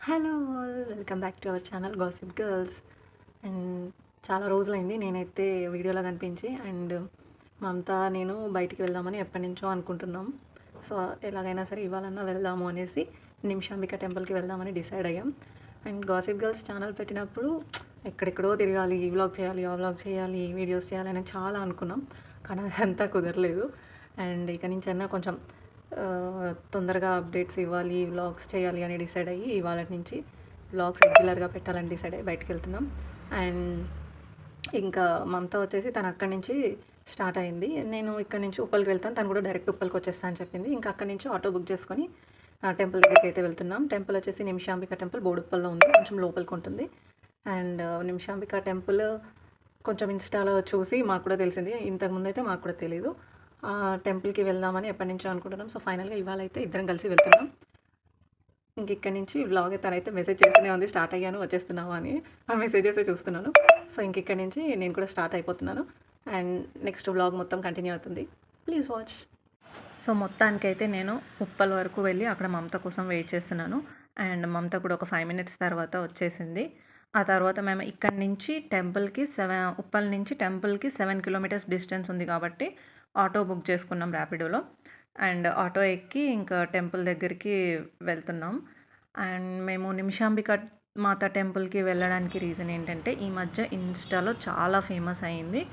Hello all welcome back to our channel gossip girls. And చాలా రోజులైంది నేనైతే వీడియోలో కనిపించి. అండ్ మా అంతా నేను బయటికి వెళ్దామని ఎప్పటి నుంచో అనుకుంటున్నాం. సో ఎలాగైనా సరే ఇవాళన్నా వెళ్దాము అనేసి నిమిషాంబిక టెంపుల్కి వెళ్దామని డిసైడ్ అయ్యాం. అండ్ గాసిప్ గర్ల్స్ ఛానల్ పెట్టినప్పుడు ఎక్కడెక్కడో తిరగాలి, ఈ వ్లాగ్ చేయాలి, ఆ వ్లాగ్ చేయాలి, వీడియోస్ చేయాలి అని చాలా అనుకున్నాం. కానీ అదంతా కుదరలేదు. అండ్ ఇక నుంచన్నా కొంచెం తొందరగా అప్డేట్స్ ఇవ్వాలి, వ్లాగ్స్ చేయాలి అని డిసైడ్ అయ్యి ఇవాళ నుంచి వ్లాగ్స్ రెగ్యులర్గా పెట్టాలని డిసైడ్ అయ్యి బయటకు వెళ్తున్నాం. అండ్ ఇంకా మమత వచ్చేసి తను అక్కడి నుంచి స్టార్ట్ అయింది. నేను ఇక్కడ నుంచి ఉప్పల్కి వెళ్తాను, తను కూడా డైరెక్ట్ ఉప్పల్కి వచ్చేస్తా అని చెప్పింది. ఇంకా అక్కడి నుంచి ఆటో బుక్ చేసుకొని టెంపుల్ దగ్గరికి అయితే వెళ్తున్నాం. టెంపుల్ వచ్చేసి నిమిషాంబిక టెంపుల్ బోడుప్పల్లో ఉంది, కొంచెం లోపలికి ఉంటుంది. అండ్ నిమిషాంబిక టెంపుల్ కొంచెం ఇన్స్టాలో చూసి మాకు కూడా తెలిసింది, ఇంతకుముందు అయితే మాకు కూడా తెలియదు. టెంపుల్కి వెళ్దామని ఎప్పటి నుంచో అనుకుంటున్నాం. సో ఫైనల్గా ఇవాళ అయితే ఇద్దరం కలిసి వెళ్తున్నాం. ఇంక ఇక్కడి నుంచి వ్లాగ్ తనైతే మెసేజ్ చేస్తూనే ఉంది, స్టార్ట్ అయ్యాను వచ్చేస్తున్నావా అని. ఆ మెసేజెస్ చూస్తున్నాను. సో ఇంక ఇక్కడి నుంచి నేను కూడా స్టార్ట్ అయిపోతున్నాను. అండ్ నెక్స్ట్ వ్లాగ్ మొత్తం కంటిన్యూ అవుతుంది, ప్లీజ్ వాచ్. సో మొత్తానికైతే నేను ఉప్పల్ వరకు వెళ్ళి అక్కడ మమత కోసం వెయిట్ చేస్తున్నాను. అండ్ మమత కూడా ఒక 5 minutes తర్వాత వచ్చేసింది. ఆ తర్వాత మేము ఇక్కడి నుంచి టెంపుల్కి ఉప్పల్ నుంచి టెంపుల్కి 7 kilometers డిస్టెన్స్ ఉంది కాబట్టి ఆటో బుక్ చేసుకున్నాం ర్యాపిడోలో. అండ్ ఆటో ఎక్కి ఇంకా టెంపుల్ దగ్గరికి వెళ్తున్నాం. అండ్ మేము నిమిషాంబిక మాత టెంపుల్కి వెళ్ళడానికి రీజన్ ఏంటంటే, ఈ మధ్య ఇన్స్టాలో చాలా ఫేమస్ అయింది.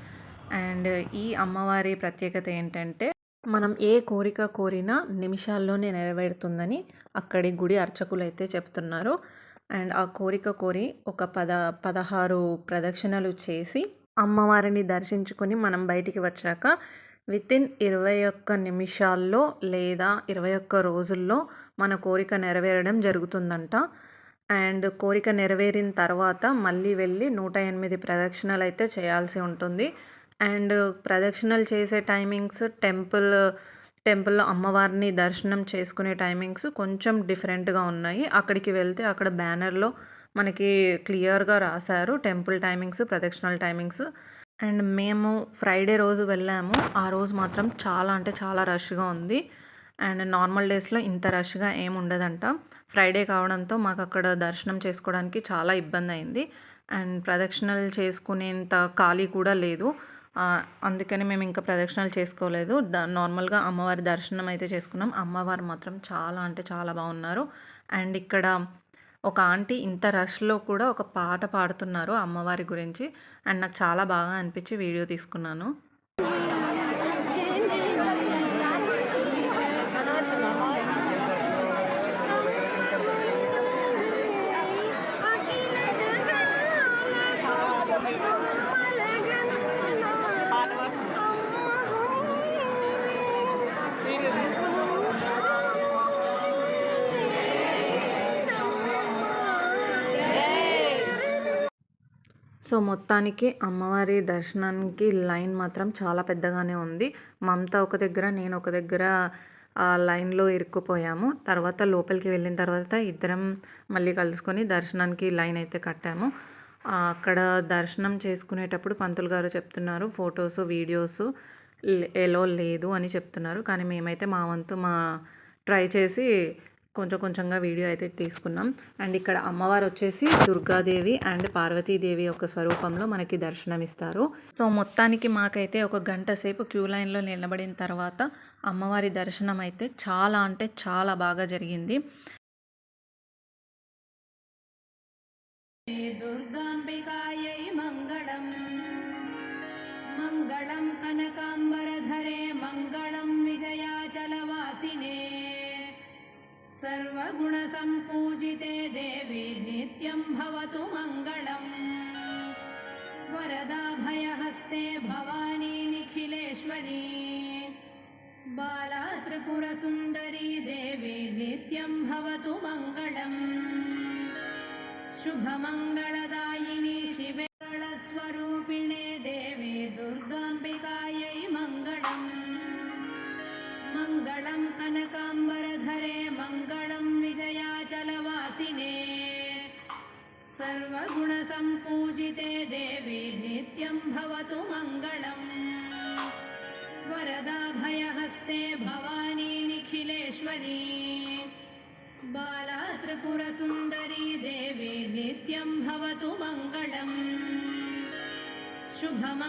అండ్ ఈ అమ్మవారి ప్రత్యేకత ఏంటంటే, మనం ఏ కోరిక కోరినా నిమిషాల్లోనే నెరవేరుతుందని అక్కడి గుడి అర్చకులు అయితే చెప్తున్నారు. అండ్ ఆ కోరిక కోరి ఒక 16 ప్రదక్షిణలు చేసి అమ్మవారిని దర్శించుకొని మనం బయటికి వచ్చాక వితిన్ 21 నిమిషాల్లో లేదా 21 రోజుల్లో మన కోరిక నెరవేరడం జరుగుతుందంట. అండ్ కోరిక నెరవేరిన తర్వాత మళ్ళీ వెళ్ళి 108 ప్రదక్షిణలు అయితే చేయాల్సి ఉంటుంది. అండ్ ప్రదక్షిణలు చేసే టైమింగ్స్ టెంపుల్లో అమ్మవారిని దర్శనం చేసుకునే టైమింగ్స్ కొంచెం డిఫరెంట్గా ఉన్నాయి. అక్కడికి వెళ్తే అక్కడ బ్యానర్లో మనకి క్లియర్గా రాశారు టెంపుల్ టైమింగ్స్, ప్రదక్షిణాల టైమింగ్స్. అండ్ మేము ఫ్రైడే రోజు వెళ్ళాము. ఆ రోజు మాత్రం చాలా అంటే చాలా రష్గా ఉంది. అండ్ నార్మల్ డేస్లో ఇంత రష్గా ఏమి ఉండదంట. ఫ్రైడే కావడంతో మాకు అక్కడ దర్శనం చేసుకోవడానికి చాలా ఇబ్బంది అయింది. అండ్ ప్రదక్షిణలు చేసుకునేంత ఖాళీ కూడా లేదు. అందుకని మేము ఇంకా ప్రదక్షిణలు చేసుకోలేదు. నార్మల్గా అమ్మవారి దర్శనం అయితే చేసుకున్నాం. అమ్మవారు మాత్రం చాలా అంటే చాలా బాగున్నారు. అండ్ ఇక్కడ ఒక ఆంటీ ఇంత రష్లో కూడా ఒక పాట పాడుతున్నారు అమ్మవారి గురించి. అండ్ నాకు చాలా బాగా అనిపించి వీడియో తీసుకున్నాను. సో మొత్తానికి అమ్మవారి దర్శనానికి లైన్ మాత్రం చాలా పెద్దగానే ఉంది. మమత ఒక దగ్గర, నేను ఒక దగ్గర ఆ లైన్లో ఇరుక్కుపోయాము. తర్వాత లోపలికి వెళ్ళిన తర్వాత ఇద్దరం మళ్ళీ కలుసుకొని దర్శనానికి లైన్ అయితే కట్టాము. అక్కడ దర్శనం చేసుకునేటప్పుడు పంతులు గారు చెప్తున్నారు, ఫొటోస్ వీడియోస్ ఎలో లేదు అని చెప్తున్నారు. కానీ మేమైతే మా వంతు ట్రై చేసి కొంచెంగా వీడియో అయితే తీసుకున్నాం. అండ్ ఇక్కడ అమ్మవారు వచ్చేసి దుర్గాదేవి అండ్ పార్వతీదేవి యొక్క స్వరూపంలో మనకి దర్శనమిస్తారు. సో మొత్తానికి మాకైతే ఒక గంట సేపు క్యూ లైన్లో నిలబడిన తర్వాత అమ్మవారి దర్శనం అయితే చాలా అంటే చాలా బాగా జరిగింది. దుర్గాంబికాయై మంగళం మంగళం కనకాంబరధరే మంగళం విజయాచలవాసినే सर्वगुणसम्पूजिते देवी नित्यं भवतु मङ्गलम् वरदाभयहस्ते भवानी निखिलेश्वरी बाला त्रिपुरसुन्दरी देवी नित्यं भवतु मङ्गलम् शुभमङ्गलदायिनी शिवे स्वरूपिणे देवी दुर्गाम्बिकायै मङ्गलम् मङ्गलं कनकाम्बरधरे मङ्गलं विजयाचलवासिने सर्वगुणसम्पूजिते देवी नित्यं भवतु मङ्गलम् वरदाभयहस्ते भवानी निखिलेश्वरी बाला त्रिपुरसुन्दरी నిత్యం భవతు మంగళం శుభమ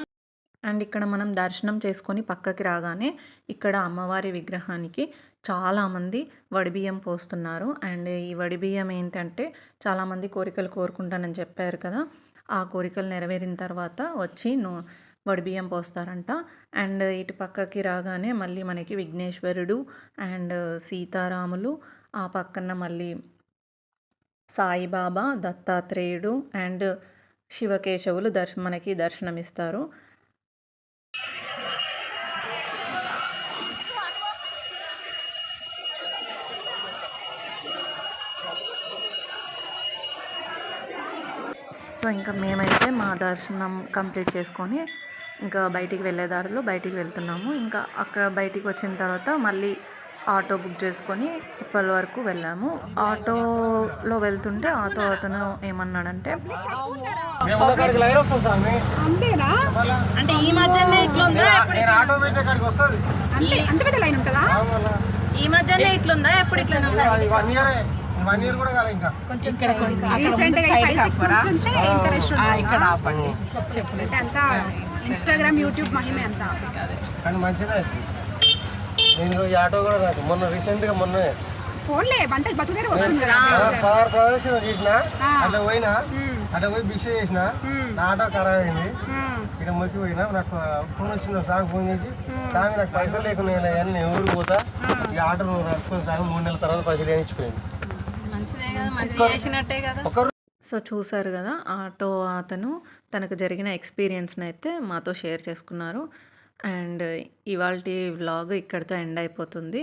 అండ్ ఇక్కడ మనం దర్శనం చేసుకొని పక్కకి రాగానే ఇక్కడ అమ్మవారి విగ్రహానికి చాలామంది వడిబియ్యం పోస్తున్నారు. అండ్ ఈ వడిబియ్యం ఏంటంటే చాలామంది కోరికలు కోరుకుంటానని చెప్పారు కదా, ఆ కోరికలు నెరవేరిన తర్వాత వచ్చి వడిబియ్యం పోస్తారంట. అండ్ ఇటు పక్కకి రాగానే మళ్ళీ మనకి విఘ్నేశ్వరుడు అండ్ సీతారాములు, ఆ పక్కన మళ్ళీ సాయిబాబా, దత్తాత్రేయుడు అండ్ శివకేశవులు మనకి దర్శనమిస్తారు. సో ఇంకా మేమైతే మా దర్శనం కంప్లీట్ చేసుకొని ఇంకా బయటికి వెళ్ళే దారిలో బయటికి వెళ్తున్నాము. ఇంకా అక్కడ బయటికి వచ్చిన తర్వాత మళ్ళీ ఆటో బుక్ చేసుకొని ఉప్పల్ వరకు వెళ్ళాము. ఆటోలో వెళ్తుంటే ఆటో అతను ఏమన్నాడంటే, అంతేనా అంటే ఈ మధ్యనే ఇట్లుందా అంత పెద్ద లైన్ ఉంటుందా? ఈ మధ్యనే ఇట్లుందా ఎప్పుడు ఇట్లా అంతా ఇన్స్టాగ్రామ్ యూట్యూబ్ మహిమే అంతా కానీ మంచిదే. నేను ఈ ఆటో కూడా రాదు మొన్న రీసెంట్గా మొన్న ఫోన్లే అంత బతుకుదే వస్తుంది పదహారు ప్రదర్శన చేసిన అట్లా పోయినా అట్లా పోయి భిక్ష చేసిన నా ఆటో ఖరాబ్ అయింది. ఇక్కడ మొక్కిపోయినా నాకు ఫోన్ వచ్చింది, సాగు ఫోన్ చేసి సాగు నాకు పైసలు లేకున్నాయి కానీ నేను ఊరికి పోతా ఈ ఆటో నువ్వు నడుపుకొని సాగు 3 నెలల తర్వాత పైసలు వేయించిపోయింది. సో చూసారు కదా, ఆటో అతను తనకు జరిగిన ఎక్స్పీరియన్స్ని అయితే మాతో షేర్ చేసుకున్నారు. అండ్ ఇవాల్టి వ్లాగ్ ఇక్కడితో ఎండ్ అయిపోతుంది.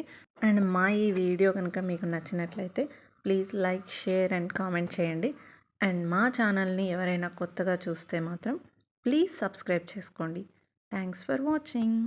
అండ్ మా ఈ వీడియో కనుక మీకు నచ్చినట్లయితే please like, share and comment చేయండి. అండ్ మా ఛానల్ని ఎవరైనా కొత్తగా చూస్తే మాత్రం ప్లీజ్ సబ్స్క్రైబ్ చేసుకోండి. Thanks for watching.